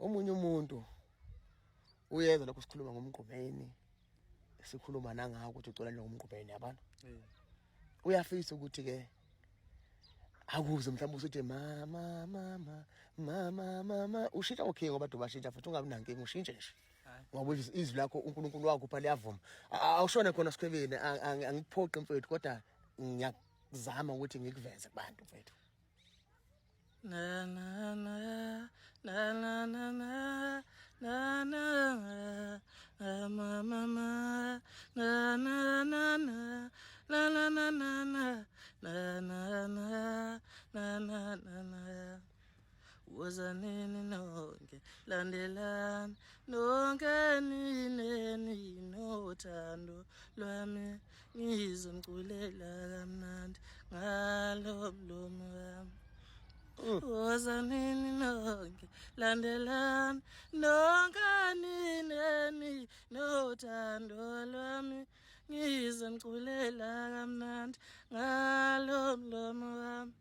omunye umuntu uyeza lokho sikhuluma ngomgqumeni sikhuluma nangako ukuthi ucela ngomgqumeni yabona uyafisa ukuthi ke akuze mhlawumbe usithi mama ushintsha okay ngoba dubashintsha futhi ungabi nankinga ushintshe nje ngoba izwi lakho uNkulunkulu wakho pha liyavuma awushone khona Skhwebeni angikuphoqi mfethu kodwa ngiyazama ukuthi ngikuveze kubantu mfethu na na na na na na na na na mama mama na na na na la la la la la na na na na na na na wozanini nonke landelani nonke nini nothando lwami ngizomculela kamnandi ngalo mlomo wami wozanini nonke landelani nonke nini nothando lwami ngizomculela kamnandi ngalo mlomo wami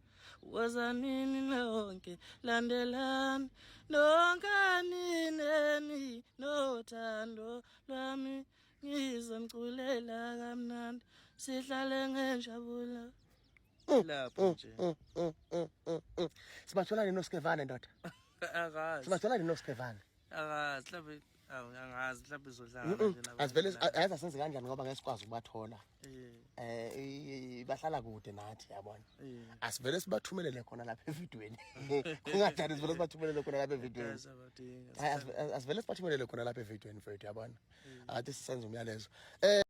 wozanini nonke landelani nonke nini nothando lwami ngizomculela kamnandi sihlale ngenjabulo lapho nje sibathola nini noSkhwebeni ndoda akazi sibathola nini noSkhwebeni akazi mhlawumbe angazi mhlawumbe izodlanga nje nabo asivele ayenza kanjani ngoba ngeke sikwazi ukubathola bahlala kude nathi yabona asivele sibathumelele khona lapha evidweni kungadani sivele sibathumelele khona lapha evidweni asivele sibathumelele khona lapha evidweni mfethu yabona athi sisenza umyalezo